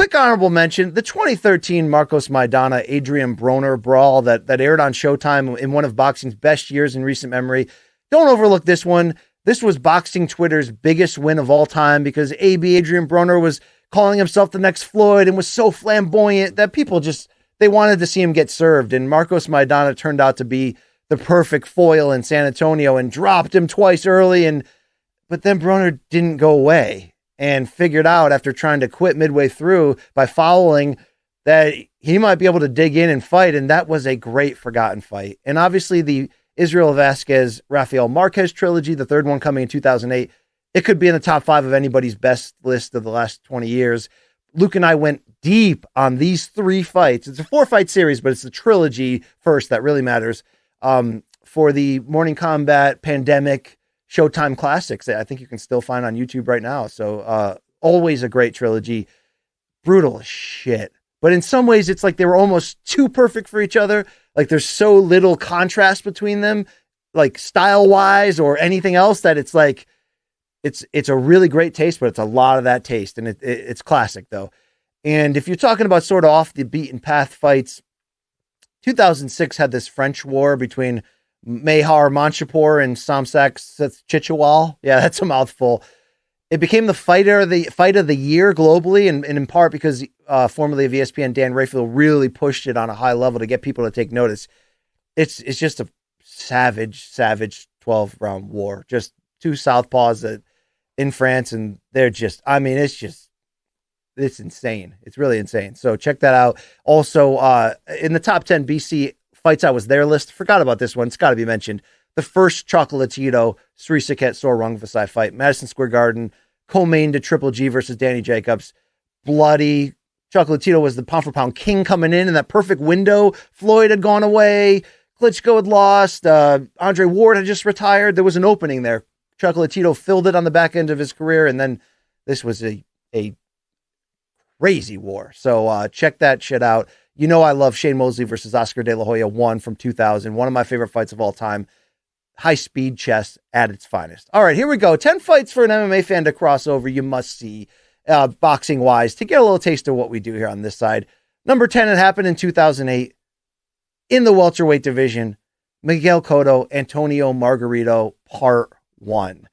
quick honorable mention, the 2013 Marcos Maidana Adrian Broner brawl that aired on Showtime in one of boxing's best years in recent memory. Don't overlook this one. This was boxing Twitter's biggest win of all time because AB Adrian Broner was calling himself the next Floyd and was so flamboyant that people they wanted to see him get served. And Marcos Maidana turned out to be the perfect foil in San Antonio and dropped him twice early. But then Broner didn't go away and figured out after trying to quit midway through by fouling that he might be able to dig in and fight. And that was a great forgotten fight. And obviously the Israel Vasquez, Rafael Marquez trilogy, the third one coming in 2008, it could be in the top 5 of anybody's best list of the last 20 years. Luke and I went deep on these 3 fights. It's a 4-fight series, but it's the trilogy first that really matters. For the Morning Combat Pandemic Showtime Classics that I think you can still find on YouTube right now. So always a great trilogy. Brutal as shit. But in some ways, it's like they were almost too perfect for each other. Like there's so little contrast between them, like style-wise or anything else, that it's like, it's a really great taste, but it's a lot of that taste. And it's classic, though. And if you're talking about sort of off the beaten path fights, 2006 had this French war between Mehar Manchapur and Samsak Chichewal. Yeah, that's a mouthful. It became the fight of the year globally, and in part because formerly of ESPN Dan Rayfield really pushed it on a high level to get people to take notice. It's just a savage 12-round war. Just 2 southpaws in France, and they're just, I mean, it's insane. It's really insane. So check that out. Also, in the top 10 BC fights I was there list, forgot about this one. It's got to be mentioned. The first Chocolatito Sri Saket Sorong Vasai fight, Madison Square Garden, co-main to Triple G versus Danny Jacobs. Bloody. Chocolatito was the pound-for-pound king coming in that perfect window. Floyd had gone away. Klitschko had lost. Andre Ward had just retired. There was an opening there. Chocolatito filled it on the back end of his career, and then this was a crazy war. So check that shit out. You know I love Shane Mosley versus Oscar De La Hoya 1 from 2000. One of my favorite fights of all time. High-speed chess at its finest. All right, here we go. 10 fights for an MMA fan to cross over. You must see, boxing-wise, to get a little taste of what we do here on this side. Number 10, it happened in 2008 in the welterweight division. Miguel Cotto, Antonio Margarito, Part 1.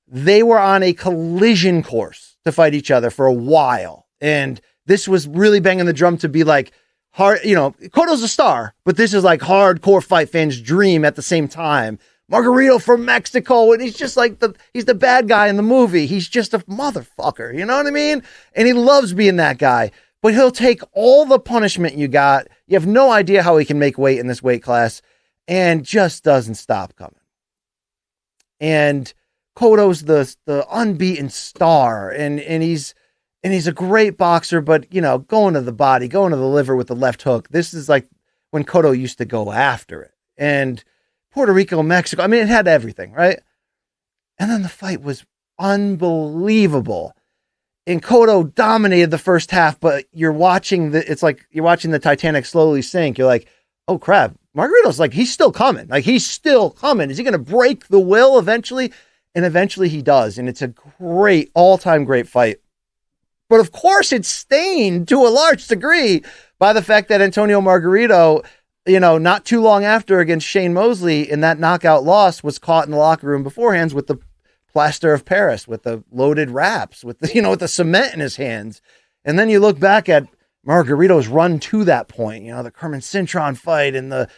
They were on a collision course to fight each other for a while. And this was really banging the drum to be like, hard, Cotto's a star, but this is like hardcore fight fans' dream at the same time. Margarito from Mexico, and he's just like he's the bad guy in the movie. He's just a motherfucker, you know what I mean? And he loves being that guy, but he'll take all the punishment you got. You have no idea how he can make weight in this weight class, and just doesn't stop coming. And Cotto's the unbeaten star, and he's a great boxer, but, going to the body, going to the liver with the left hook. This is like when Cotto used to go after it. And Puerto Rico, Mexico, I mean, it had everything, right? And then the fight was unbelievable. And Cotto dominated the first half, but you're watching the Titanic slowly sink. You're like, oh crap, Margarito's like, he's still coming. Like, he's still coming. Is he going to break the will eventually? And eventually he does. And it's a great, all-time great fight. But of course, it's stained to a large degree by the fact that Antonio Margarito, not too long after against Shane Mosley in that knockout loss, was caught in the locker room beforehand with the plaster of Paris, with the loaded wraps, with the cement in his hands. And then you look back at Margarito's run to that point, the Kerman Cintron fight and the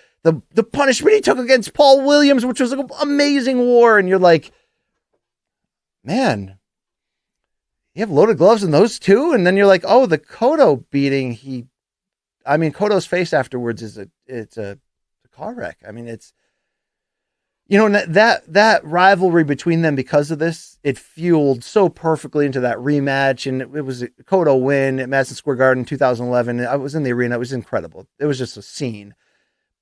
punishment he took against Paul Williams, which was an amazing war. And you're like, man, you have loaded gloves in those two? And then you're like, oh, the Cotto beating, Cotto's face afterwards it's a car wreck. I mean, it's, that rivalry between them, because of this, it fueled so perfectly into that rematch. And it was a Cotto win at Madison Square Garden 2011. I was in the arena. It was incredible. It was just a scene.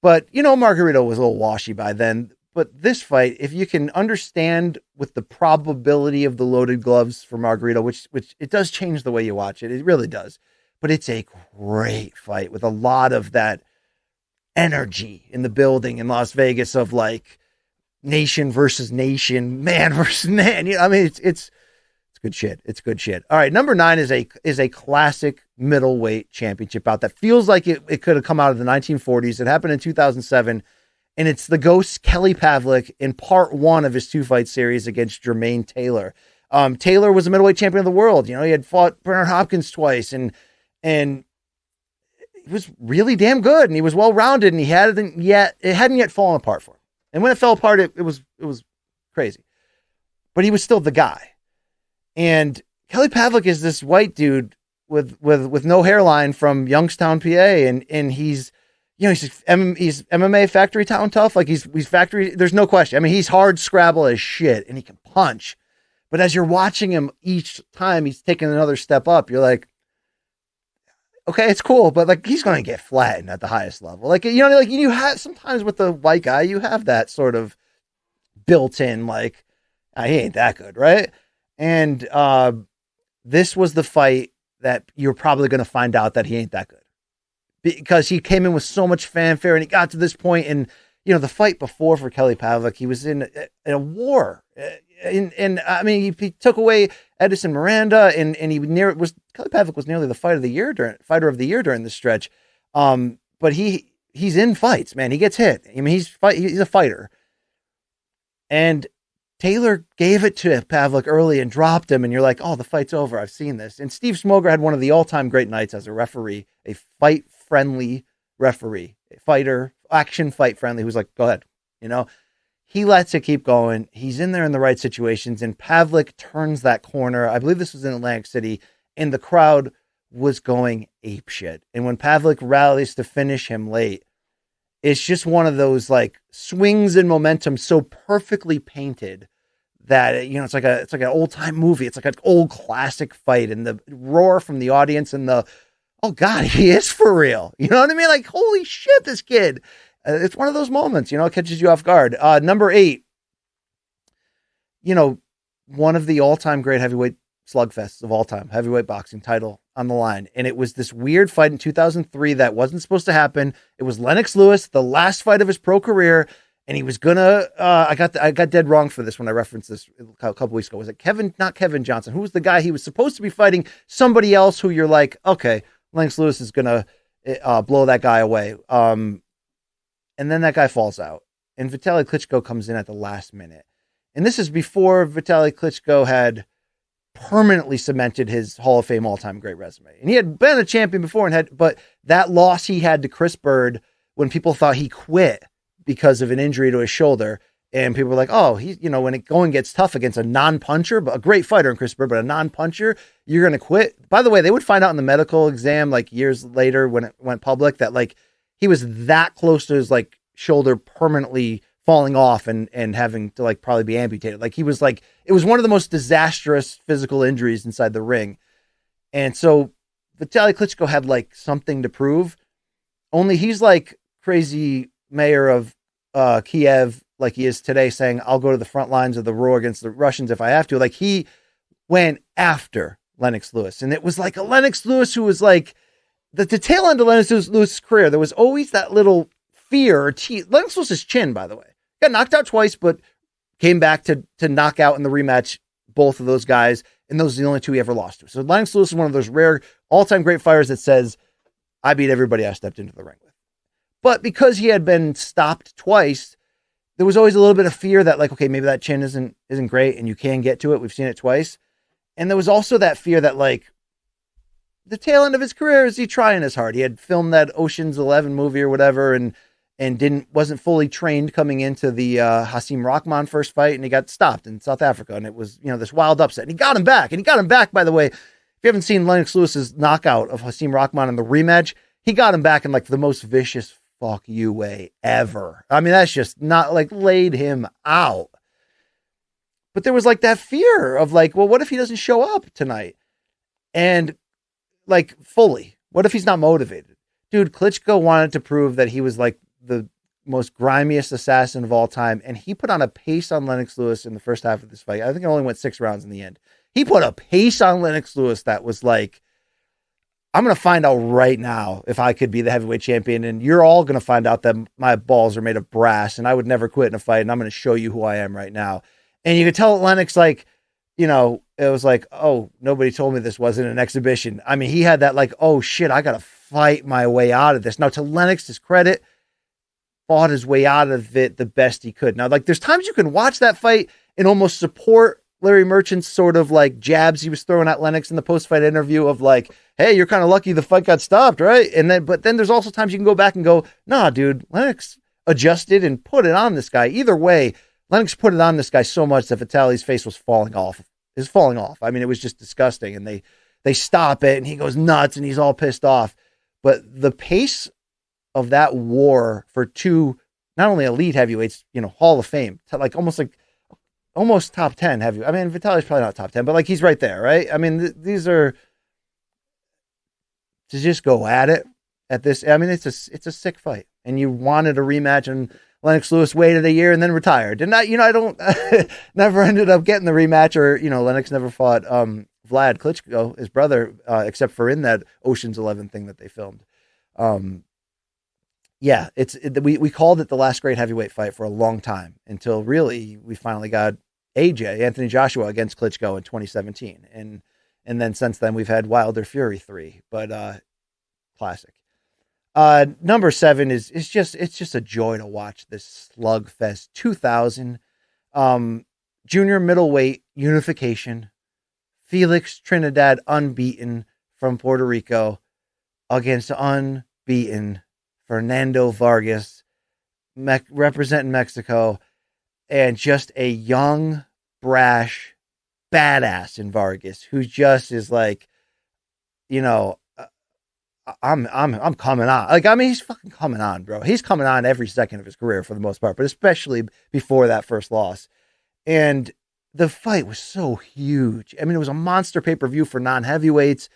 But, Margarito was a little washy by then. But this fight, if you can understand with the probability of the loaded gloves for Margarito, which it does change the way you watch it. It really does. But it's a great fight with a lot of that energy in the building in Las Vegas of like nation versus nation, man versus man. It's It's good shit. It's good shit. All right, number 9 is a classic middleweight championship bout that feels like it could have come out of the 1940s. It happened in 2007, and it's the Ghost Kelly Pavlik in part 1 of his 2-fight series against Jermaine Taylor. Taylor was a middleweight champion of the world. He had fought Bernard Hopkins twice, and he was really damn good, and he was well rounded, and it hadn't yet fallen apart for him. And when it fell apart, it was crazy, but he was still the guy. And Kelly Pavlik is this white dude with no hairline from Youngstown, PA, and he's MMA factory town tough. Like he's factory. There's no question. I mean, he's hard scrabble as shit, and he can punch. But as you're watching him each time he's taking another step up, you're like, okay, it's cool, but like he's going to get flattened at the highest level. Like you have sometimes with the white guy, you have that sort of built-in like, he ain't that good, right? And this was the fight that you're probably going to find out that he ain't that good, because he came in with so much fanfare and he got to this point. And the fight before for Kelly Pavlik, he was in a war, and I mean he took away Edison Miranda, and Kelly Pavlik was nearly the fighter of the year during this stretch. But he's in fights, man. He gets hit. I mean he's a fighter, and Taylor gave it to Pavlik early and dropped him, and you're like, oh, the fight's over. I've seen this. And Steve Smoger had one of the all-time great nights as a referee, a fight-friendly referee, a fighter, action fight-friendly, who's like, go ahead. He lets it keep going. He's in there in the right situations, and Pavlik turns that corner. I believe this was in Atlantic City, and the crowd was going apeshit. And when Pavlik rallies to finish him late, it's just one of those like swings in momentum so perfectly painted that it's like an old time movie. It's like an old classic fight, and the roar from the audience and oh God, he is for real. You know what I mean? Like, holy shit, this kid. It's one of those moments, it catches you off guard. Number 8, one of the all time great heavyweight slugfests of all time, heavyweight boxing title on the line. And it was this weird fight in 2003 that wasn't supposed to happen. It was Lennox Lewis, the last fight of his pro career. And he was gonna, I got dead wrong for this when I referenced this a couple weeks ago. Was it not Kevin Johnson? Who was the guy he was supposed to be fighting? Somebody else who you're like, okay, Lennox Lewis is gonna blow that guy away. And then that guy falls out, and Vitaly Klitschko comes in at the last minute. And this is before Vitaly Klitschko had permanently cemented his Hall of Fame all-time great resume. And he had been a champion before, but that loss he had to Chris Bird when people thought he quit because of an injury to his shoulder, and people were like, oh, he's, when it going gets tough against a non-puncher, but a great fighter in Chris Bird, but a non-puncher, you're going to quit. By the way, they would find out in the medical exam like years later when it went public that like he was that close to his like shoulder permanently falling off and having to like probably be amputated. Like he was like, it was one of the most disastrous physical injuries inside the ring. And so Vitaly Klitschko had like something to prove, only he's like crazy mayor of Kiev, like he is today, saying, I'll go to the front lines of the war against the Russians if I have to. Like he went after Lennox Lewis. And it was like a Lennox Lewis who was like the tail end of Lennox Lewis's career. There was always that little fear or Lennox Lewis's chin, by the way, got knocked out twice, but came back to knock out in the rematch both of those guys. And those are the only two he ever lost to. So Lennox Lewis is one of those rare all-time great fighters that says, I beat everybody I stepped into the ring with. But because he had been stopped twice, there was always a little bit of fear that like, okay, maybe that chin isn't great and you can get to it. We've seen it twice. And there was also that fear that like the tail end of his career, is he trying as hard? He had filmed that Ocean's 11 movie or whatever and wasn't fully trained coming into the Hasim Rahman first fight, and he got stopped in South Africa, and it was this wild upset. And he got him back, by the way. If you haven't seen Lennox Lewis's knockout of Hasim Rahman in the rematch, he got him back in like the most vicious fuck you way ever. I mean, that's just not like laid him out. But there was like that fear of like, well, what if he doesn't show up tonight? And like fully, what if he's not motivated? Dude, Klitschko wanted to prove that he was like the most grimiest assassin of all time. And he put on a pace on Lennox Lewis in the first half of this fight. I think it only went 6 rounds in the end. He put a pace on Lennox Lewis that was like, I'm going to find out right now if I could be the heavyweight champion. And you're all going to find out that my balls are made of brass and I would never quit in a fight. And I'm going to show you who I am right now. And you could tell Lennox, like, it was like, oh, nobody told me this wasn't an exhibition. I mean, he had that like, oh shit, I got to fight my way out of this. Now, to Lennox's credit, fought his way out of it the best he could. Now, like, there's times you can watch that fight and almost support Larry Merchant's sort of like jabs he was throwing at Lennox in the post-fight interview of like, hey, you're kind of lucky the fight got stopped, right? But then there's also times you can go back and go, nah, dude, Lennox adjusted and put it on this guy. Either way, Lennox put it on this guy so much that Vitali's face was falling off. I mean, it was just disgusting. And they stop it and he goes nuts and he's all pissed off. But the pace of that war for two, not only elite heavyweights, Hall of Fame, like almost top 10 heavyweight. I mean, Vitali's probably not top 10, but like he's right there, right? I mean, these are to just go at it at this. I mean, it's a sick fight, and you wanted a rematch, and Lennox Lewis waited a year and then retired. And I don't never ended up getting the rematch, or Lennox never fought Vlad Klitschko, his brother, except for in that Ocean's 11 thing that they filmed. Yeah, we called it the last great heavyweight fight for a long time until really we finally got Anthony Joshua against Klitschko in 2017, and then since then we've had Wilder Fury 3, but classic. Number 7 is just a joy to watch this slugfest. 2000 junior middleweight unification. Felix Trinidad unbeaten from Puerto Rico against unbeaten Fernando Vargas, representing Mexico, and just a young, brash, badass in Vargas who just is like, I'm coming on. Like, I mean, he's fucking coming on, bro. He's coming on every second of his career for the most part, but especially before that first loss. And the fight was so huge. I mean, it was a monster pay-per-view for non-heavyweights.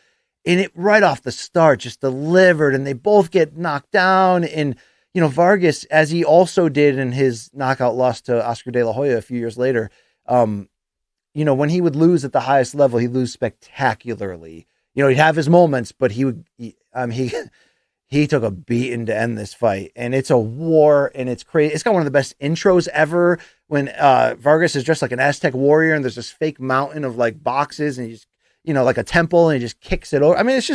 And it right off the start just delivered, and they both get knocked down. And, Vargas, as he also did in his knockout loss to Oscar De La Hoya a few years later, when he would lose at the highest level, he'd lose spectacularly. He'd have his moments, but he took a beating to end this fight. And it's a war, and it's crazy. It's got one of the best intros ever when Vargas is dressed like an Aztec warrior, and there's this fake mountain of like boxes, and he's like a temple, and he just kicks it over. I mean, it's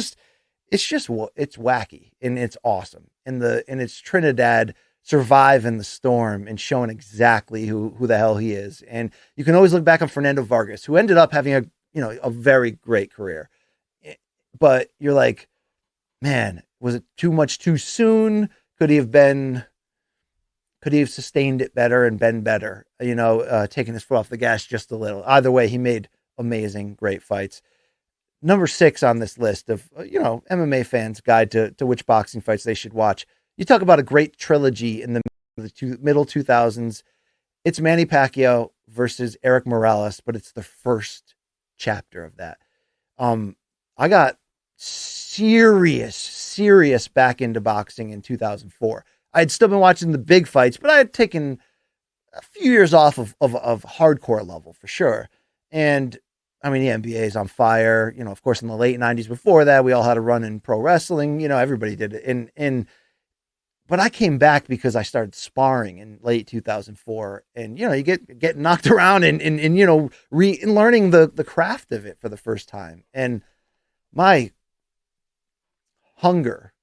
wacky and it's awesome. And it's Trinidad surviving the storm and showing exactly who the hell he is. And you can always look back on Fernando Vargas, who ended up having a very great career. But you're like, man, was it too much too soon? Could he have sustained it better and been better? Taking his foot off the gas just a little. Either way, he made amazing, great fights. Number 6 on this list of, MMA fans' guide to which boxing fights they should watch. You talk about a great trilogy in the middle 2000s. It's Manny Pacquiao versus Erik Morales, but it's the first chapter of that. I got serious back into boxing in 2004. I had still been watching the big fights, but I had taken a few years off of hardcore level for sure. And I mean, the NBA is on fire. Of course, in the late 90s before that, we all had a run in pro wrestling. Everybody did it. But I came back because I started sparring in late 2004. And, you get knocked around and learning the craft of it for the first time. And my hunger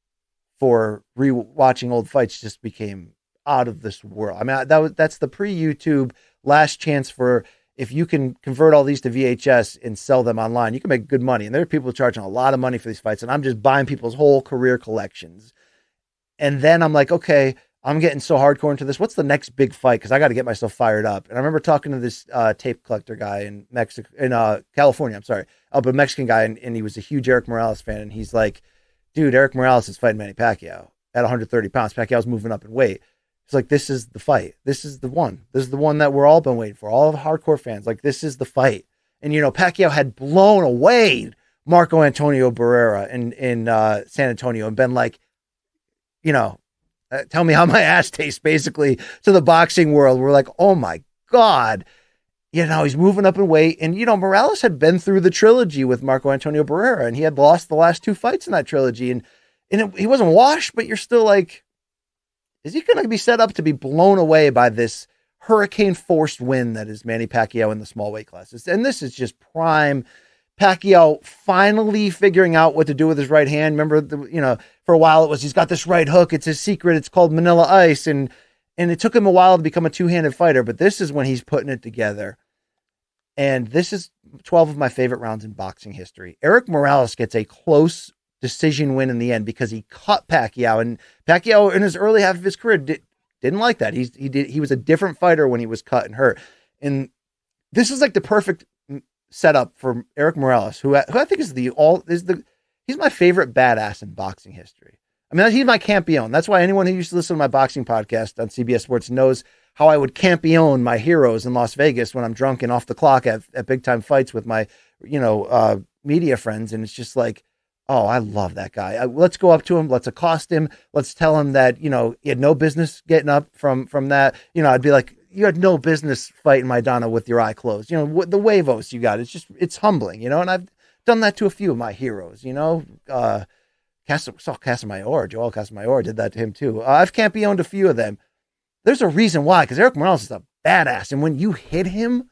for rewatching old fights just became out of this world. I mean, that's the pre-YouTube last chance for, if you can convert all these to VHS and sell them online, you can make good money. And there are people charging a lot of money for these fights, and I'm just buying people's whole career collections. And then I'm like, okay, I'm getting so hardcore into this. What's the next big fight? Because I got to get myself fired up. And I remember talking to this tape collector guy in California. I'm sorry, but a Mexican guy, and he was a huge Erik Morales fan. And he's like, dude, Erik Morales is fighting Manny Pacquiao at 130 pounds. Pacquiao's moving up in weight. It's like, this is the fight. This is the one. This is the one that we're all been waiting for. All of the hardcore fans, like, this is the fight. And, Pacquiao had blown away Marco Antonio Barrera in San Antonio and been like, tell me how my ass tastes, basically, to the boxing world. We're like, oh my God. He's moving up in weight. And, Morales had been through the trilogy with Marco Antonio Barrera, and he had lost the last 2 fights in that trilogy. And he wasn't washed, but you're still like, is he going to be set up to be blown away by this hurricane forced win that is Manny Pacquiao in the small weight classes. And this is just prime Pacquiao finally figuring out what to do with his right hand. Remember, for a while it was, he's got this right hook. It's his secret. It's called Manila Ice. And it took him a while to become a two-handed fighter, but this is when he's putting it together. And this is 12 of my favorite rounds in boxing history. Erik Morales gets a close decision win in the end because he cut Pacquiao, and Pacquiao in his early half of his career didn't like that. He was a different fighter when he was cut and hurt. And this is like the perfect setup for Erik Morales, who I think he's my favorite badass in boxing history. I mean, he's my campeon. That's why anyone who used to listen to my boxing podcast on CBS Sports knows how I would campeon my heroes in Las Vegas when I'm drunk and off the clock at big time fights with my, media friends. And it's just like, oh, I love that guy. Let's go up to him. Let's accost him. Let's tell him that, he had no business getting up from that. I'd be like, you had no business fighting Maidana with your eye closed. The huevos you got. It's humbling, and I've done that to a few of my heroes, Joel Casamayor did that to him too. I've campioned a few of them. There's a reason why, because Erik Morales is a badass. And when you hit him,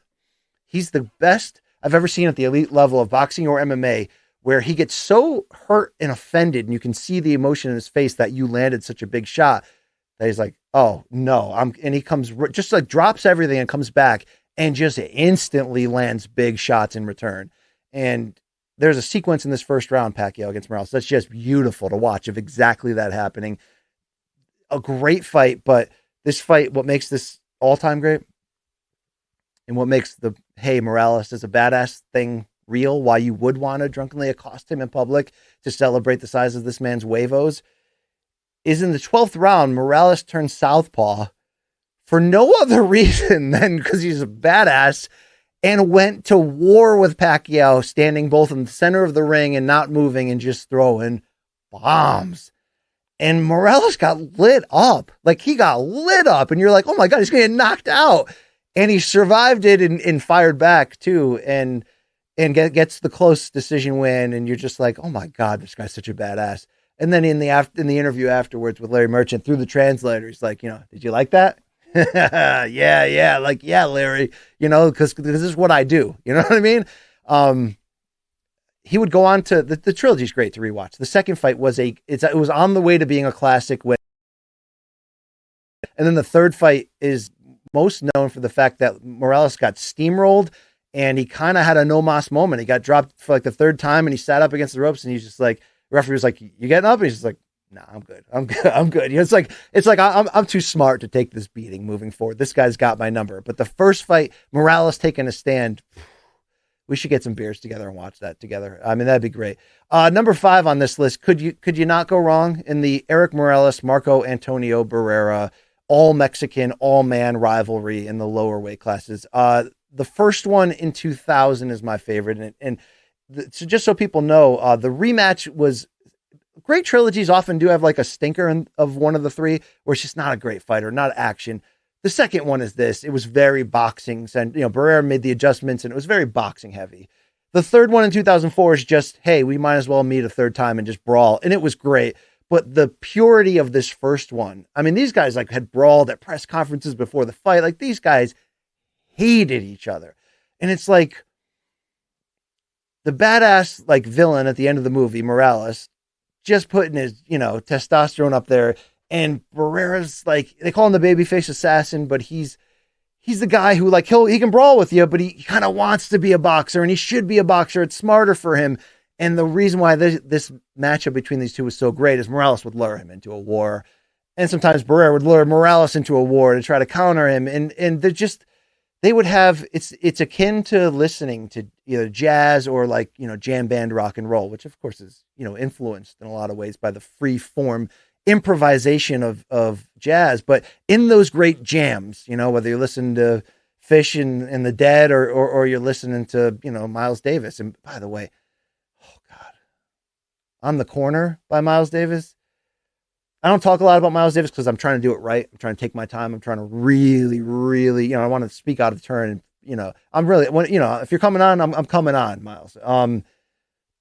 he's the best I've ever seen at the elite level of boxing or MMA, where he gets so hurt and offended, and you can see the emotion in his face that you landed such a big shot, that he's like, oh no, and he comes just like drops everything and comes back and just instantly lands big shots in return. And there's a sequence in this first round, Pacquiao against Morales, that's just beautiful to watch, of exactly that happening. A great fight, but this fight, what makes this all-time great, and what makes the, hey, Morales is a badass thing real, why you would want to drunkenly accost him in public to celebrate the size of this man's huevos, is in the 12th round, Morales turns southpaw for no other reason than because he's a badass, and went to war with Pacquiao, standing both in the center of the ring and not moving and just throwing bombs. And Morales got lit up. Like, he got lit up, and you're like, oh my God, he's going to get knocked out. And he survived it and fired back too. And gets the close decision win. And you're just like, oh my God, this guy's such a badass. And then in the interview afterwards with Larry Merchant through the translator, he's like, did you like that? yeah. Like, yeah, Larry, because this is what I do. You know what I mean? He would go on to the trilogy is great to rewatch. The second fight was it was on the way to being a classic win. And then the third fight is most known for the fact that Morales got steamrolled and he kind of had a no mas moment. He got dropped for like the third time and he sat up against the ropes and he's just like, the referee was like, you getting up? And he's just like, nah, I'm good. I'm good. It's like I'm too smart to take this beating moving forward. This guy's got my number. But the first fight, Morales taking a stand, we should get some beers together and watch that together. I mean, that'd be great. Number 5 on this list. Could you not go wrong in the Erik Morales, Marco Antonio Barrera, all Mexican, all man rivalry in the lower weight classes? The first one in 2000 is my favorite. So just so people know, the rematch was great. Trilogies often do have like a stinker of one of the three where it's just not a great fight or not action. The second one is this. It was very boxing. And, Barrera made the adjustments and it was very boxing heavy. The third one in 2004 is just, hey, we might as well meet a third time and just brawl. And it was great. But the purity of this first one, I mean, these guys like had brawled at press conferences before the fight. Like, these guys hated each other. And it's like the badass like villain at the end of the movie, Morales, just putting his, testosterone up there. And Barrera's like, they call him the babyface assassin, but he's the guy who like, he can brawl with you, but he kind of wants to be a boxer and he should be a boxer. It's smarter for him. And the reason why this matchup between these two was so great is Morales would lure him into a war. And sometimes Barrera would lure Morales into a war to try to counter him. And they would have, it's akin to listening to either jazz or like, jam band rock and roll, which of course is, influenced in a lot of ways by the free form improvisation of jazz. But in those great jams, whether you listen to Fish and the Dead or you're listening to, Miles Davis. And by the way, oh God, On the Corner by Miles Davis. I don't talk a lot about Miles Davis because I'm trying to do it right. I'm trying to take my time. I'm trying to really, really, I want to speak out of turn. And, I'm really, if you're coming on, I'm coming on, Miles.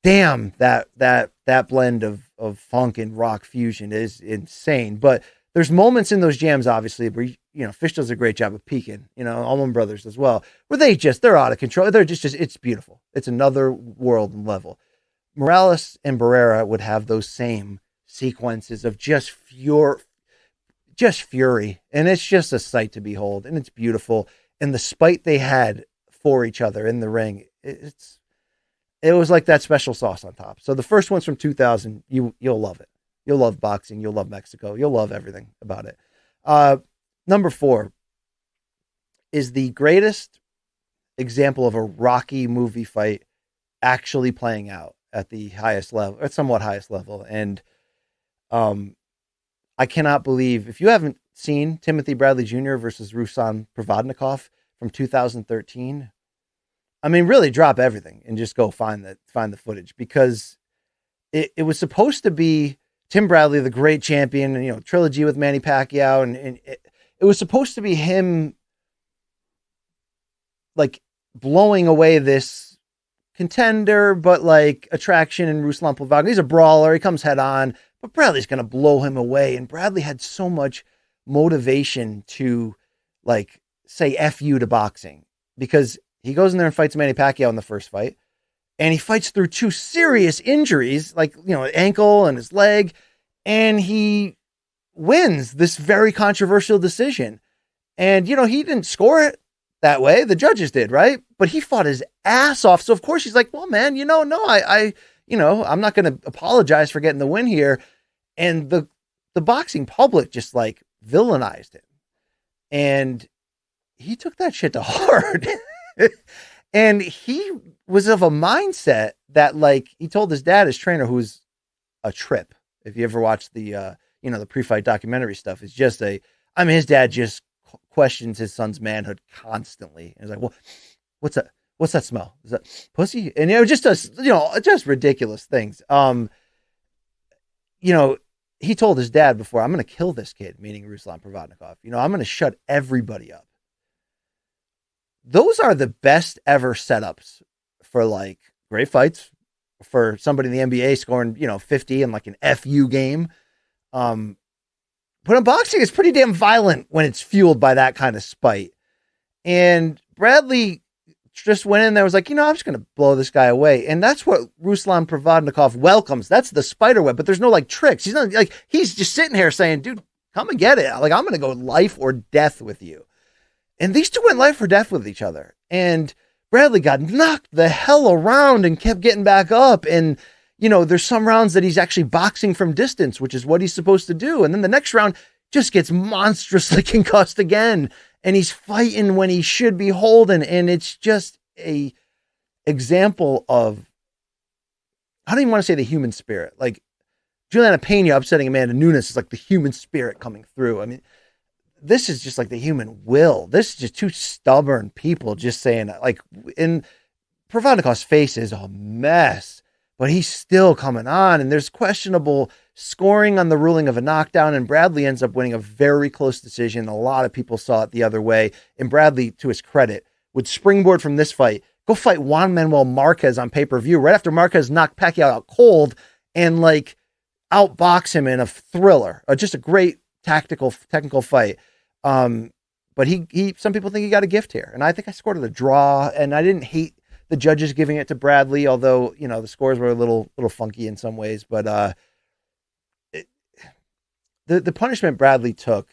Damn, that blend of funk and rock fusion is insane. But there's moments in those jams, obviously, where, Fish does a great job of peaking, Allman Brothers as well, where they're out of control. They're just, it's beautiful. It's another world and level. Morales and Barrera would have those same sequences of just fury. And it's just a sight to behold, and it's beautiful. And the spite they had for each other in the ring, it was like that special sauce on top. So the first one's from 2000. You'll love it. You'll love boxing. You'll love Mexico. You'll love everything about it. Number 4 is the greatest example of a Rocky movie fight actually playing out at the highest level, at somewhat highest level. And I cannot believe, if you haven't seen Timothy Bradley Jr. versus Ruslan Provodnikov from 2013, I mean, really drop everything and just go find the footage, because it was supposed to be Tim Bradley, the great champion, trilogy with Manny Pacquiao. And it was supposed to be him like blowing away this contender, but like attraction in Ruslan Provodnikov. He's a brawler. He comes head on, but Bradley's going to blow him away. And Bradley had so much motivation to like say F you to boxing, because he goes in there and fights Manny Pacquiao in the first fight. And he fights through 2 serious injuries, like, ankle and his leg. And he wins this very controversial decision. And, he didn't score it that way. The judges did, right? But he fought his ass off. So of course he's like, well, man, I'm not going to apologize for getting the win here. And the boxing public just like villainized him. And he took that shit to heart. And he was of a mindset that, like, he told his dad, his trainer, who's a trip. If you ever watched the, the pre-fight documentary stuff, it's just his dad just questions his son's manhood constantly. And he's like, well, what's that? What's that smell? Is that pussy? And, just ridiculous things. He told his dad before, I'm going to kill this kid, meaning Ruslan Provodnikov. I'm going to shut everybody up. Those are the best ever setups for like great fights, for somebody in the NBA scoring, 50 in like an FU game. But in boxing, it's pretty damn violent when it's fueled by that kind of spite. And Bradley just went in there, was like, I'm just going to blow this guy away. And that's what Ruslan Provodnikov welcomes. That's the spider web, but there's no like tricks. He's not like, he's just sitting here saying, dude, come and get it. Like, I'm going to go life or death with you. And these two went life or death with each other. And Bradley got knocked the hell around and kept getting back up. And, there's some rounds that he's actually boxing from distance, which is what he's supposed to do. And then the next round just gets monstrously concussed again. And he's fighting when he should be holding. And it's just a example of, I don't even want to say the human spirit. Like Juliana Pena upsetting Amanda Nunes is like the human spirit coming through. I mean, this is just like the human will. This is just 2 stubborn people just saying, like, in Provodnikov's face is a mess, but he's still coming on. And there's questionable scoring on the ruling of a knockdown. And Bradley ends up winning a very close decision. A lot of people saw it the other way. And Bradley, to his credit, would springboard from this fight, go fight Juan Manuel Marquez on pay-per-view right after Marquez knocked Pacquiao out cold, and like outbox him in a thriller. Just a great technical fight. But he some people think he got a gift here, and I think I scored at a draw, and I didn't hate the judges giving it to Bradley, although, the scores were a little funky in some ways, but, the punishment Bradley took,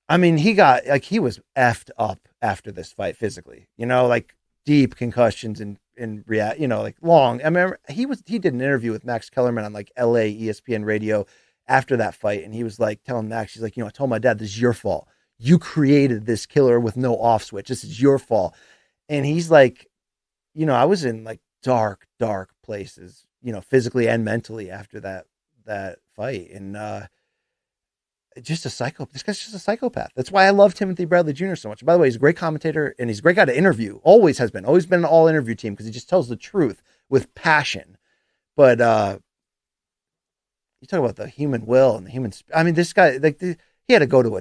I mean, he was effed up after this fight physically, like deep concussions and like long. I remember he did an interview with Max Kellerman on like LA ESPN radio after that fight. And he was like telling Max, he's like, I told my dad, this is your fault. You created this killer with no off switch. This is your fault. And he's like, I was in like dark places, physically and mentally after that fight. And, just a psycho. This guy's just a psychopath. That's why I love Timothy Bradley Jr. so much. By the way, he's a great commentator and he's a great guy to interview. Always has been an all interview team, because he just tells the truth with passion. But, you talk about the human will and the human. I mean, this guy, like, he had to go to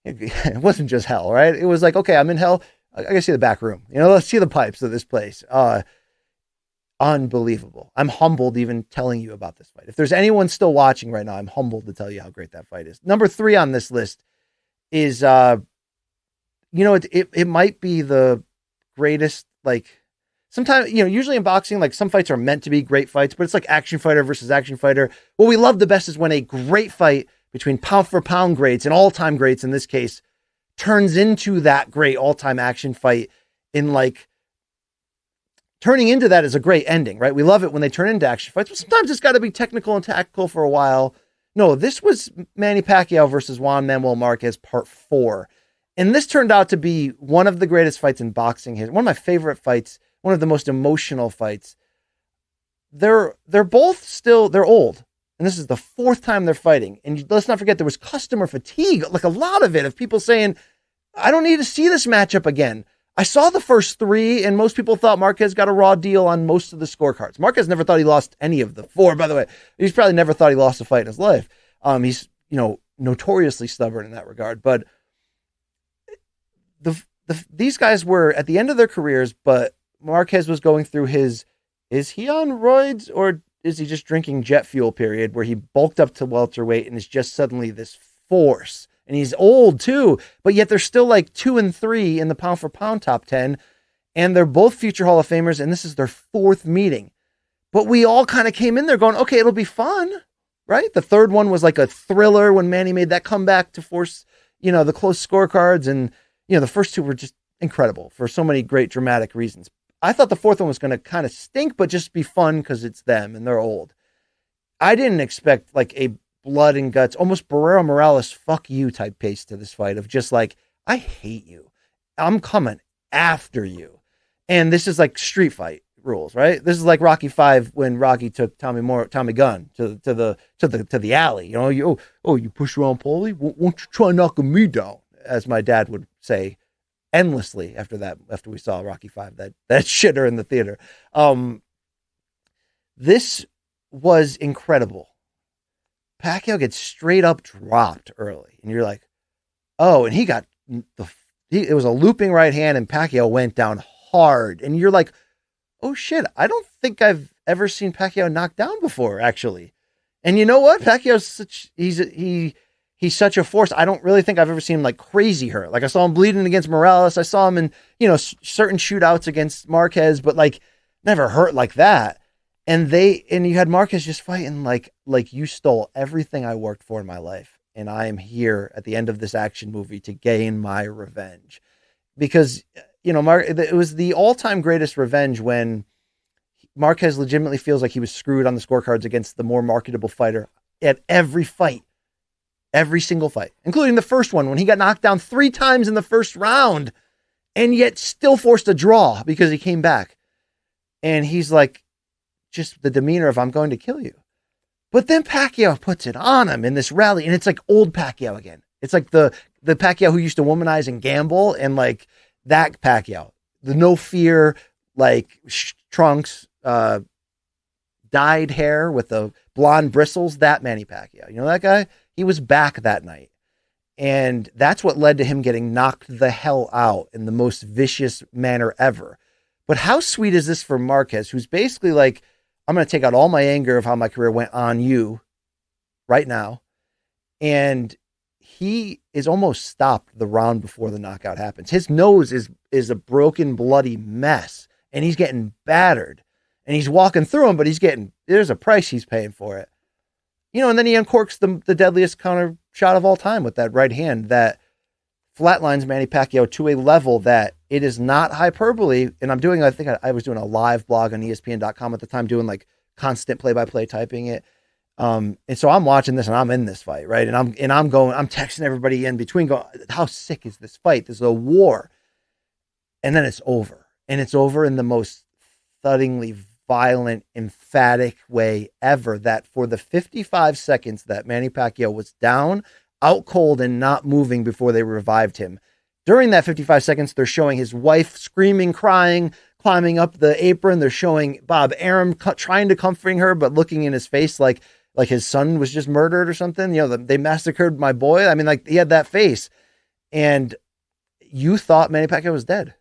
it wasn't just hell, right? It was like, okay, I'm in hell. I gotta see the back room. Let's see the pipes of this place. unbelievable. I'm humbled even telling you about this fight. If there's anyone still watching right now, I'm humbled to tell you how great that fight is. Number 3 on this list is, it might be the greatest, like, sometimes, usually in boxing, like, some fights are meant to be great fights, but it's like action fighter versus action fighter. What we love the best is when a great fight between pound for pound greats and all-time greats, in this case, turns into that great all-time action fight in, like, turning into that is a great ending, right? We love it when they turn into action fights, but sometimes it's got to be technical and tactical for a while. No, this was Manny Pacquiao versus Juan Manuel Marquez part 4. And this turned out to be one of the greatest fights in boxing history. One of my favorite fights, one of the most emotional fights. They're both still, they're old. And this is the 4th time they're fighting. And let's not forget, there was customer fatigue, like a lot of it, of people saying, I don't need to see this matchup again. I saw the first 3, and most people thought Marquez got a raw deal on most of the scorecards. Marquez never thought he lost any of the 4, by the way. He's probably never thought he lost a fight in his life. He's, notoriously stubborn in that regard. But these guys were at the end of their careers, but Marquez was going through is he on roids or is he just drinking jet fuel period where he bulked up to welterweight and is just suddenly this force? And he's old too, but yet they're still like 2 and 3 in the pound for pound top 10. And they're both future Hall of Famers. And this is their 4th meeting, but we all kind of came in there going, okay, it'll be fun, right? The 3rd one was like a thriller when Manny made that comeback to force, the close scorecards. And, the first 2 were just incredible for so many great dramatic reasons. I thought the 4th one was going to kind of stink, but just be fun because it's them and they're old. I didn't expect like a blood and guts, almost Barrera Morales, fuck you type pace to this fight of just like, I hate you. I'm coming after you. And this is like street fight rules, right? This is like Rocky V when Rocky took Tommy Gunn to the alley. You push around Paulie? Won't you try knocking me down? As my dad would say endlessly after we saw Rocky V, that shitter in the theater. This was incredible. Pacquiao gets straight up dropped early, and you're like, oh, and it was a looping right hand, and Pacquiao went down hard, and you're like, oh shit, I don't think I've ever seen Pacquiao knocked down before, actually. And you know what? Pacquiao's he's such a force. I don't really think I've ever seen him like crazy hurt. Like I saw him bleeding against Morales. I saw him in, certain shootouts against Marquez, but like never hurt like that. And you had Marquez just fighting like you stole everything I worked for in my life. And I am here at the end of this action movie to gain my revenge. Because, it was the all-time greatest revenge when Marquez legitimately feels like he was screwed on the scorecards against the more marketable fighter at every fight. Every single fight, including the first one when he got knocked down 3 times in the first round and yet still forced a draw because he came back. And he's like, just the demeanor of I'm going to kill you. But then Pacquiao puts it on him in this rally, and it's like old Pacquiao again. It's like the Pacquiao who used to womanize and gamble, and like that Pacquiao, the no fear, like trunks, dyed hair with the blonde bristles, that Manny Pacquiao. You know that guy? He was back that night. And that's what led to him getting knocked the hell out in the most vicious manner ever. But how sweet is this for Marquez, who's basically like, I'm going to take out all my anger of how my career went on you right now. And he is almost stopped the round before the knockout happens. His nose is a broken, bloody mess, and he's getting battered. And he's walking through him, but there's a price he's paying for it. And then he uncorks the deadliest counter shot of all time with that right hand that flatlines Manny Pacquiao to a level that it is not hyperbole. And I think I was doing a live blog on ESPN.com at the time, doing like constant play-by-play typing it. And so I'm watching this and I'm in this fight, right? And I'm texting everybody in between going, how sick is this fight? This is a war. And then it's over. And it's over in the most thuddingly violent, emphatic way ever, that for the 55 seconds that Manny Pacquiao was down, out cold, and not moving before they revived him. During that 55 seconds, they're showing his wife screaming, crying, climbing up the apron. They're showing Bob Arum trying to comforting her, but looking in his face like his son was just murdered or something. They massacred my boy. I mean, like, he had that face. And you thought Manny Pacquiao was dead.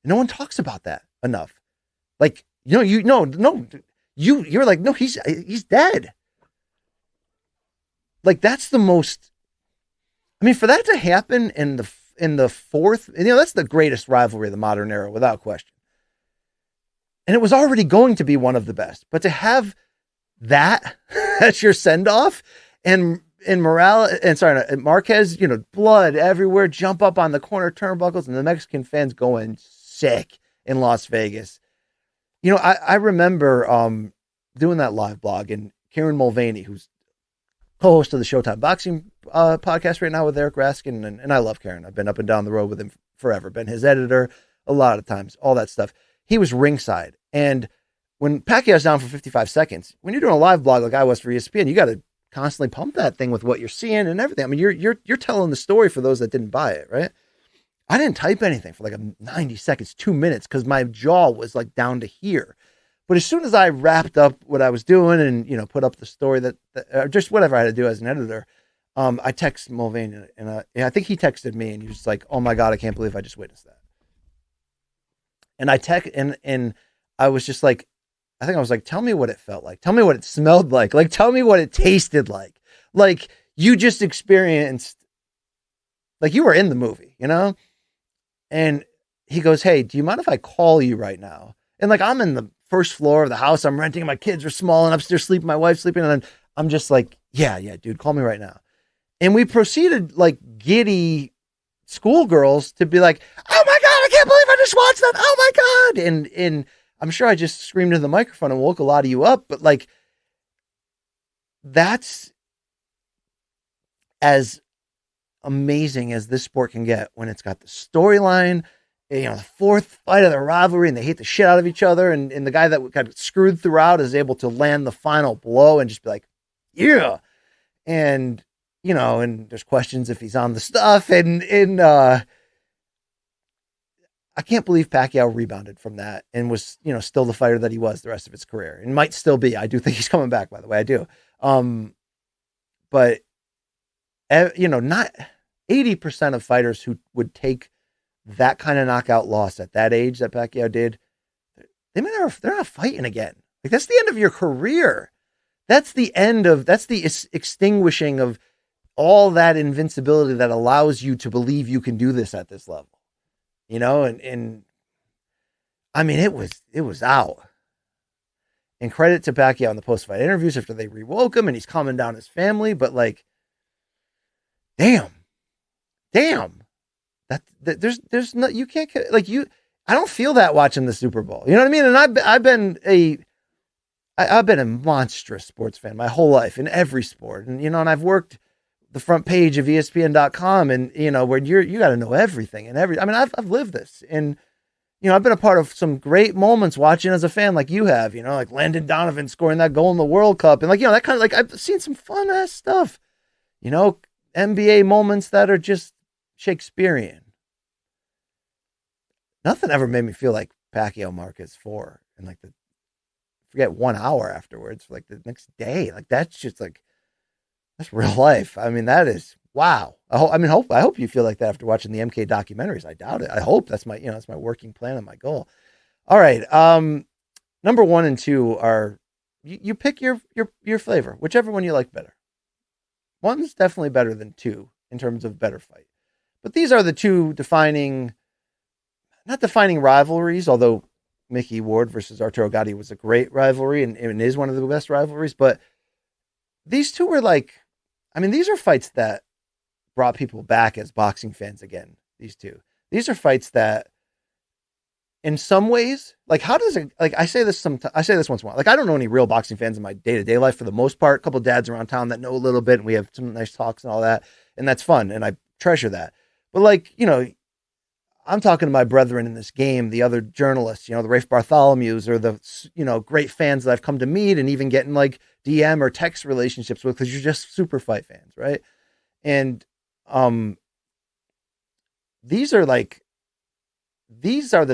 No one talks about that enough. Like, you're like, no, he's dead. Like, that's the most, I mean, for that to happen in the fourth, that's the greatest rivalry of the modern era, without question. And it was already going to be one of the best, but to have that as your send off and Marquez, blood everywhere, jump up on the corner turnbuckles, and the Mexican fans going sick in Las Vegas. I remember doing that live blog, and Karen Mulvaney, who's co-host of the Showtime boxing podcast right now with Erik Raskin, and I love Karen. I've been up and down the road with him forever, been his editor a lot of times, all that stuff. He was ringside, and when Pacquiao's down for 55 seconds, when you're doing a live blog like I was for ESPN, you got to constantly pump that thing with what you're seeing and everything. I mean, you're telling the story for those that didn't buy it, right? I didn't type anything for like 90 seconds, 2 minutes, because my jaw was like down to here. But as soon as I wrapped up what I was doing and, put up the story that just whatever I had to do as an editor, I texted Mulvaney, and I think he texted me, and he was like, "Oh my God, I can't believe I just witnessed that." And and I was just like, I think I was like, tell me what it felt like. Tell me what it smelled like. Like, tell me what it tasted like. Like, you just experienced, like, you were in the movie, And he goes, "Hey, do you mind if I call you right now?" And like, I'm in the first floor of the house I'm renting. My kids are small and upstairs sleeping. My wife's sleeping. And then I'm just like, yeah, dude, call me right now. And we proceeded like giddy schoolgirls to be like, "Oh my God, I can't believe I just watched that. Oh my God." And I'm sure I just screamed into the microphone and woke a lot of you up, but like, that's as amazing as this sport can get when it's got the storyline, the fourth fight of the rivalry, and they hate the shit out of each other. And the guy that got screwed throughout is able to land the final blow and just be like, yeah. And, and there's questions if he's on the stuff. And I can't believe Pacquiao rebounded from that and was, still the fighter that he was the rest of his career, and might still be. I do think he's coming back, by the way. I do. But, not 80% of fighters who would take that kind of knockout loss at that age that Pacquiao did, they're not fighting again. Like, that's the end of your career. That's the extinguishing of all that invincibility that allows you to believe you can do this at this level. And I mean, it was out. And credit to Pacquiao in the post-fight interviews after they rewoke him and he's calming down his family. But like, damn. That there's no, you can't, like, I don't feel that watching the Super Bowl. You know what I mean? And I've been a monstrous sports fan my whole life in every sport. And, and I've worked the front page of ESPN.com and, where you got to know everything and I've lived this. And, I've been a part of some great moments watching as a fan, like you have, like Landon Donovan scoring that goal in the World Cup. And like, that kind of, like, I've seen some fun ass stuff, NBA moments that are just Shakespearean. Nothing ever made me feel like Pacquiao Marquez IV and like forget 1 hour afterwards, for like the next day. Like, that's just like, that's real life. I mean, that is, wow. I hope you feel like that after watching the MK documentaries. I doubt it. I hope that's my, that's my working plan and my goal. All right. Number 1 and 2 are, you pick your flavor, whichever one you like better. 1's definitely better than 2 in terms of better fight. But these are the two not defining rivalries, although Micky Ward versus Arturo Gatti was a great rivalry and is one of the best rivalries. But these two were like, these are fights that brought people back as boxing fans again. These are fights that, in some ways, like, how does it, like, I say this once in a while, like, I don't know any real boxing fans in my day-to-day life for the most part. A couple of dads around town that know a little bit, and we have some nice talks and all that, and that's fun, and I treasure that. But like, I'm talking to my brethren in this game, the other journalists, the Rafe Bartholomew's, or the, great fans that I've come to meet and even getting like DM or text relationships with, because you're just super fight fans, right? And these are the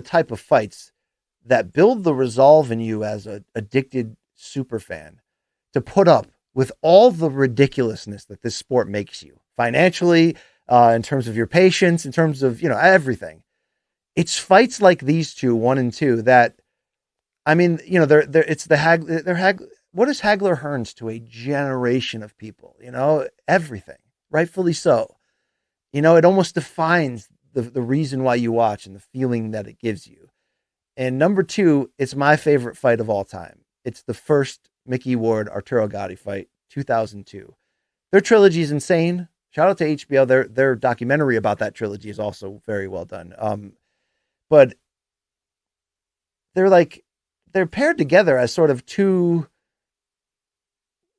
type of fights that build the resolve in you as a addicted super fan to put up with all the ridiculousness that this sport makes you financially, in terms of your patience, in terms of, everything. It's fights like these two, 1 and 2, that I mean, it's the what is Hagler Hearns to a generation of people? Everything, rightfully so. It almost defines the reason why you watch and the feeling that it gives you. And number two, it's my favorite fight of all time. It's the first Micky Ward Arturo Gatti fight, 2002. Their trilogy is insane. Shout out to HBO. Their documentary about that trilogy is also very well done. But they're paired together as sort of two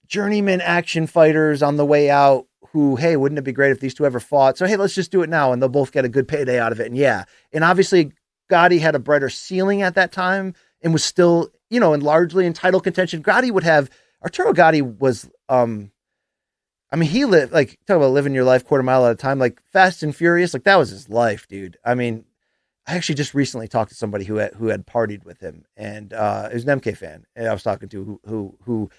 journeyman action fighters on the way out who, hey, wouldn't it be great if these two ever fought? So, hey, let's just do it now. And they'll both get a good payday out of it. And yeah. And obviously Gotti had a brighter ceiling at that time and was still, and largely in title contention. Arturo Gatti was, he lived, talk about living your life quarter mile at a time, Fast and Furious. That was his life, dude. I actually just recently talked to somebody who had partied with him, and it was an MK fan, and I was talking to who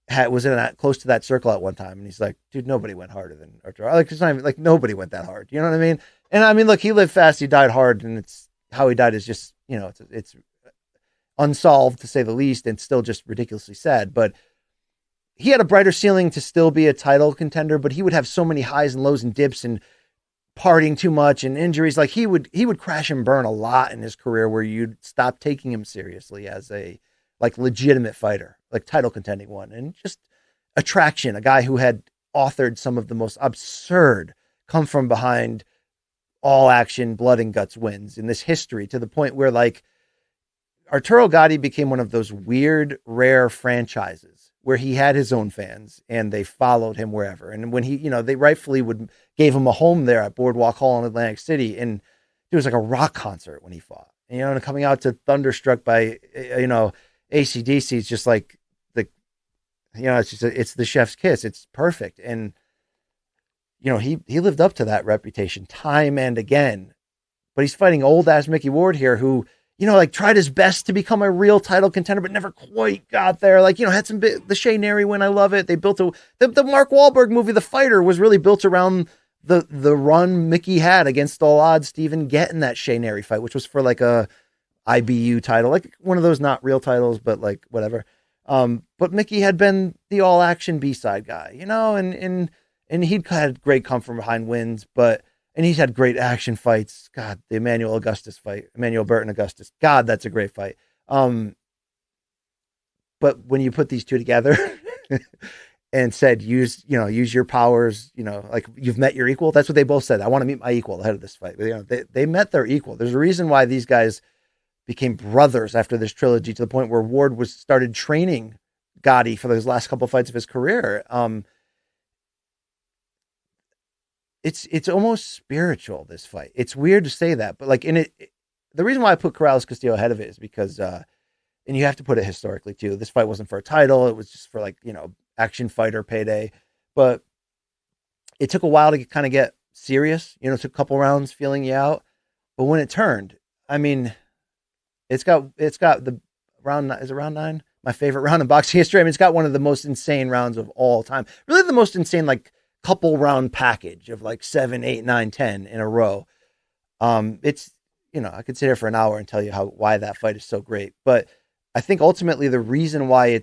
was in close to that circle at one time, and he's like, dude, nobody went harder than Arturo. It's not even, nobody went that hard. You know what I mean? And look, he lived fast, he died hard, and it's how he died is just, it's unsolved to say the least, and still just ridiculously sad. But he had a brighter ceiling to still be a title contender, but he would have so many highs and lows and dips and partying too much and injuries. He would crash and burn a lot in his career where you'd stop taking him seriously as a legitimate fighter, title contending one, and just attraction, a guy who had authored some of the most absurd come from behind all action blood and guts wins in this history, to the point where Arturo Gatti became one of those weird, rare franchises where he had his own fans and they followed him wherever. And when he, they rightfully gave him a home there at Boardwalk Hall in Atlantic City. And it was like a rock concert when he fought, and coming out to Thunderstruck by, AC/DC is just it's the chef's kiss. It's perfect. And, he lived up to that reputation time and again, but he's fighting old ass Micky Ward here who, tried his best to become a real title contender, but never quite got there. Had the Shea Neri win. I love it. They built the Mark Wahlberg movie, The Fighter, was really built around the run Micky had against all odds, Steven, getting that Shea Neri fight, which was for a IBU title, one of those not real titles, but whatever. But Micky had been the all action B-side guy, and he'd had great come from behind wins, and he's had great action fights. God, the Emmanuel Burton Augustus. God, that's a great fight. But when you put these two together and said, use your powers, you've met your equal. That's what they both said. I want to meet my equal ahead of this fight. They met their equal. There's a reason why these guys became brothers after this trilogy, to the point where Ward started training Gotti for those last couple of fights of his career. It's almost spiritual, this fight. It's weird to say that, but the reason why I put Corrales Castillo ahead of it is because, and you have to put it historically too. This fight wasn't for a title. It was just for action fighter payday, but it took a while to kind of get serious. It took a couple rounds feeling you out, but when it turned, it's got the round. Is it round 9? My favorite round in boxing history. It's got one of the most insane rounds of all time. Really the most insane, couple round package of 7, 8, 9, 10 in a row. It's, I could sit here for an hour and tell you why that fight is so great, but I think ultimately the reason why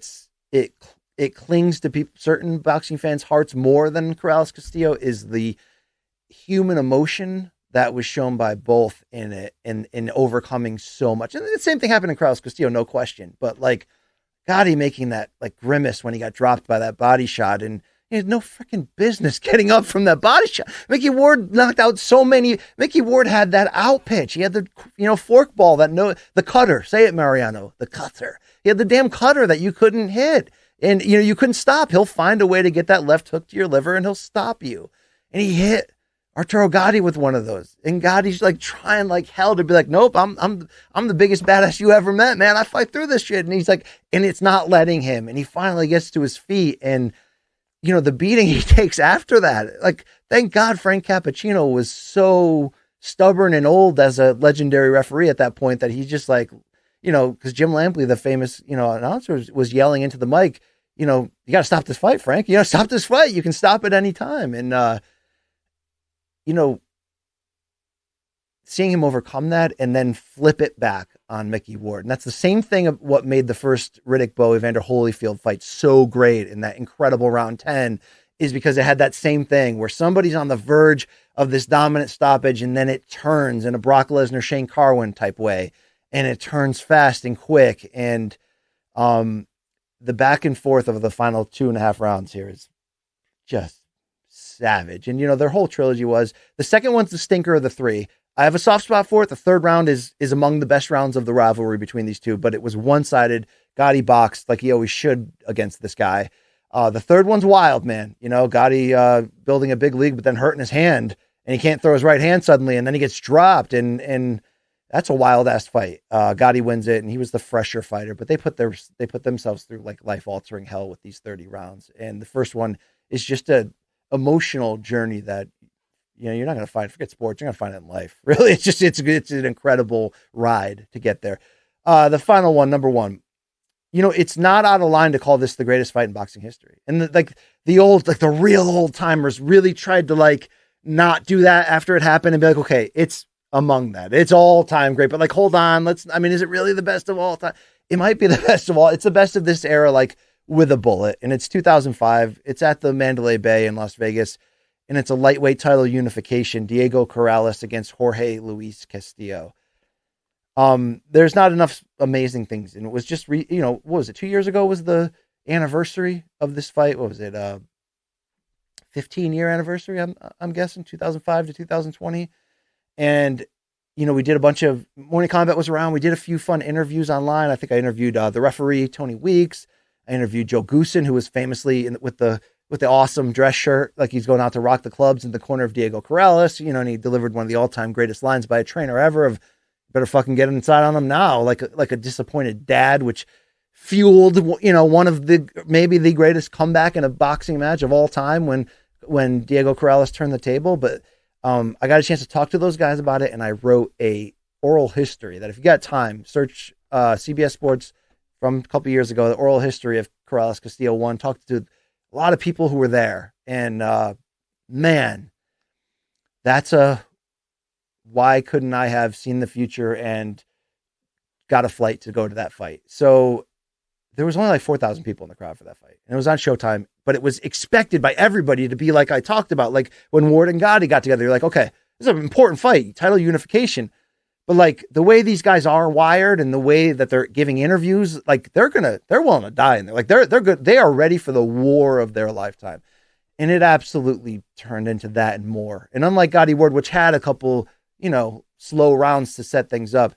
it clings to certain boxing fans' hearts more than Corrales Castillo is the human emotion that was shown by both in it, and in overcoming so much. And the same thing happened in Corrales Castillo, no question, but Gotti making that grimace when he got dropped by that body shot, and he had no freaking business getting up from that body shot. Micky Ward knocked out so many. Micky Ward had that out pitch. He had the, fork ball the cutter. Say it, Mariano, the cutter. He had the damn cutter that you couldn't hit. And, you couldn't stop. He'll find a way to get that left hook to your liver and he'll stop you. And he hit Arturo Gatti with one of those. And Gotti's trying hell to be nope, I'm the biggest badass you ever met, man. I fight through this shit. And he's and it's not letting him. And he finally gets to his feet, and the beating he takes after that, thank God Frank Cappuccino was so stubborn and old as a legendary referee at that point that he's just because Jim Lampley, the famous, announcer, was yelling into the mic, you got to stop this fight, Frank. Stop this fight. You can stop at any time. And, seeing him overcome that and then flip it back on Micky Ward. And that's the same thing of what made the first Riddick Bowe Evander Holyfield fight so great in that incredible round 10, is because it had that same thing where somebody's on the verge of this dominant stoppage and then it turns in a Brock Lesnar, Shane Carwin type way. And it turns fast and quick. And the back and forth of the final 2.5 rounds here is just savage. And, their whole trilogy was, the second one's the stinker of the three. I have a soft spot for it. The third round is among the best rounds of the rivalry between these two, but it was one-sided. Gotti boxed like he always should against this guy. The third one's wild, man. Gatti building a big league, but then hurting his hand, and he can't throw his right hand suddenly, and then he gets dropped, and that's a wild-ass fight. Gatti wins it, and he was the fresher fighter, but they put themselves through like life-altering hell with these 30 rounds. And the first one is just a emotional journey that you're not going to find. Forget sports, you're going to find it in life. Really, it's an incredible ride to get there. The final one, number one. It's not out of line to call this the greatest fight in boxing history. And the real old timers really tried to not do that after it happened and be like, okay, it's among that. It's all time great, but hold on. Is it really the best of all time? It might be the best of all. It's the best of this era, with a bullet. And it's 2005. It's at the Mandalay Bay in Las Vegas. And it's a lightweight title unification. Diego Corrales against Jorge Luis Castillo. There's not enough amazing things. And it was just, what was it? 2 years ago was the anniversary of this fight. What was it? 15-year anniversary, I'm guessing, 2005 to 2020. And, we did a bunch of, Morning Combat was around. We did a few fun interviews online. I think I interviewed the referee, Tony Weeks. I interviewed Joe Goosen, who was famously with the awesome dress shirt, like he's going out to rock the clubs in the corner of Diego Corrales, and he delivered one of the all-time greatest lines by a trainer ever of, better fucking get inside on him now, like a disappointed dad, which fueled, one of maybe the greatest comeback in a boxing match of all time when Diego Corrales turned the table. But I got a chance to talk to those guys about it, and I wrote a oral history that if you got time, search CBS Sports from a couple years ago, the oral history of Corrales Castillo 1, talked to a lot of people who were there. And man, that's why couldn't I have seen the future and got a flight to go to that fight? So there was only 4,000 people in the crowd for that fight. And it was on Showtime, but it was expected by everybody to be like I talked about, when Ward and Gotti got together, you're like, okay, this is an important fight, title unification. But the way these guys are wired and the way that they're giving interviews, they're willing to die in there. They're good. They are ready for the war of their lifetime. And it absolutely turned into that and more. And unlike Gotti Ward, which had a couple, slow rounds to set things up,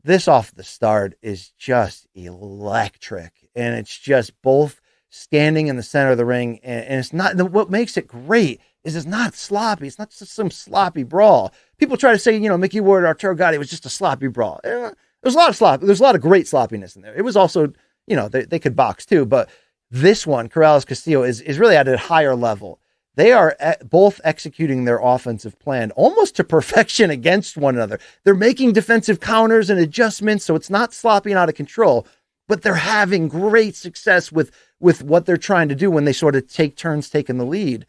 this off the start is just electric. And it's just both standing in the center of the ring. And it's not, what makes it great is it's not sloppy. It's not just some sloppy brawl. People try to say, Micky Ward, Arturo Gatti was just a sloppy brawl. There's a lot of slop. There's a lot of great sloppiness in there. It was also, they could box too, but this one, Corrales Castillo, is really at a higher level. They are both executing their offensive plan almost to perfection against one another. They're making defensive counters and adjustments, so it's not sloppy and out of control, but they're having great success with what they're trying to do when they sort of take turns taking the lead.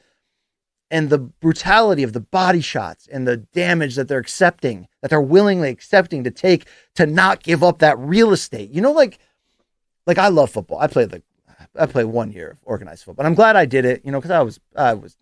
And the brutality of the body shots and the damage that they're accepting, that they're willingly accepting to take to not give up that real estate. I love football. I played 1 year of organized football. And I'm glad I did it, because I was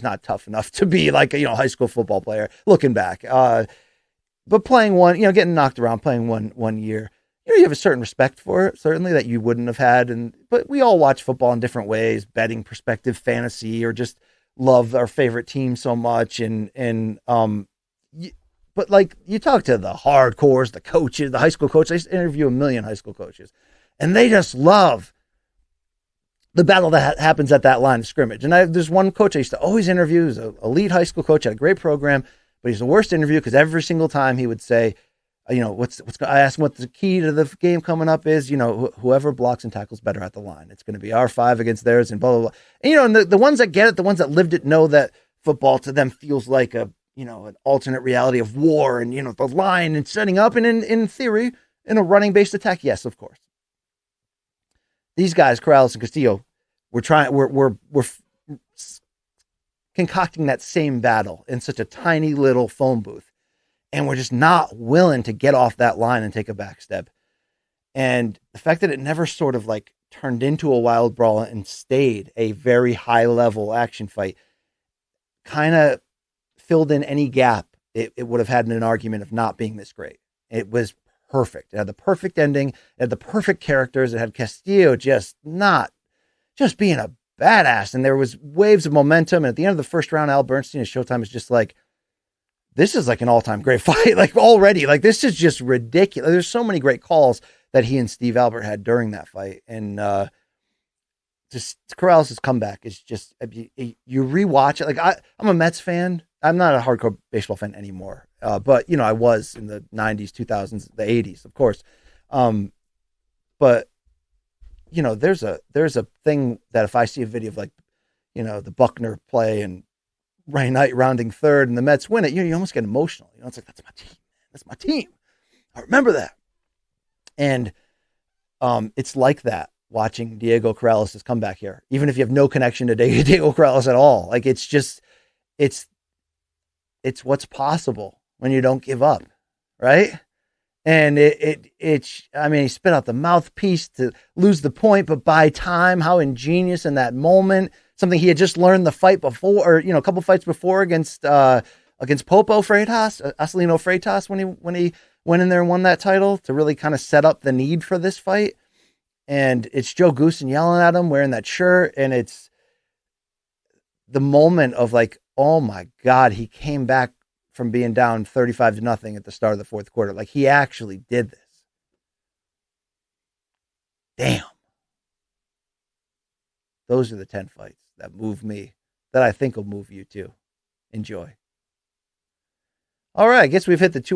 not tough enough to be a high school football player looking back. But playing one, getting knocked around, playing one year, you have a certain respect for it, certainly, that you wouldn't have had. But we all watch football in different ways, betting perspective, fantasy, or just love our favorite team so much. But you talk to the hardcores, the coaches, the high school coaches. I used to interview 1 million high school coaches, and they just love the battle that happens at that line of scrimmage. And there's one coach I used to always interview, who's an elite high school coach, had a great program, but he's the worst interview because every single time he would say, I asked him what the key to the game coming up is, whoever blocks and tackles better at the line. It's going to be our 5 against theirs and blah, blah, blah. And, and the ones that get it, the ones that lived it, know that football to them feels like an alternate reality of war and, the line and setting up. And in theory, in a running based attack, yes, of course. These guys, Corrales and Castillo, we're concocting that same battle in such a tiny little phone booth. and we're just not willing to get off that line and take a back step. And the fact that it never sort of like turned into a wild brawl and stayed a very high level action fight kind of filled in any gap it would have had in an argument of not being this great. It was perfect. It had the perfect ending. It had the perfect characters. It had Castillo just being a badass. And there was waves of momentum. And at the end of the first round, Al Bernstein at Showtime is just like, this is like an all-time great fight. Like already, like this is just ridiculous. There's so many great calls that he and Steve Albert had during that fight. And just Corrales' comeback is just, you rewatch it. Like I'm a Mets fan. I'm not a hardcore baseball fan anymore. But you know, I was in the 90s, 2000s, the 80s, of course. But you know, there's a thing that if I see a video of like, you know, the Buckner play and Ray Knight rounding third and the Mets win it, you almost get emotional. You know, it's like, that's my team. That's my team. I remember that. And it's like that watching Diego Corrales' comeback here, even if you have no connection to Diego Corrales at all. Like it's just, it's what's possible when you don't give up, right? And I mean, he spit out the mouthpiece to lose the point, but buy time. How ingenious in that moment. Something he had just learned the fight before, or, you know, a couple fights before against Popo Freitas, Acelino Freitas, when he went in there and won that title to really kind of set up the need for this fight. And it's Joe Goosen yelling at him, wearing that shirt. And it's the moment of like, oh my God, he came back from being down 35-0 at the start of the fourth quarter. Like he actually did this. Damn. Those are the 10 fights that move me, that I think will move you too. Enjoy. All right. I guess we've hit the 2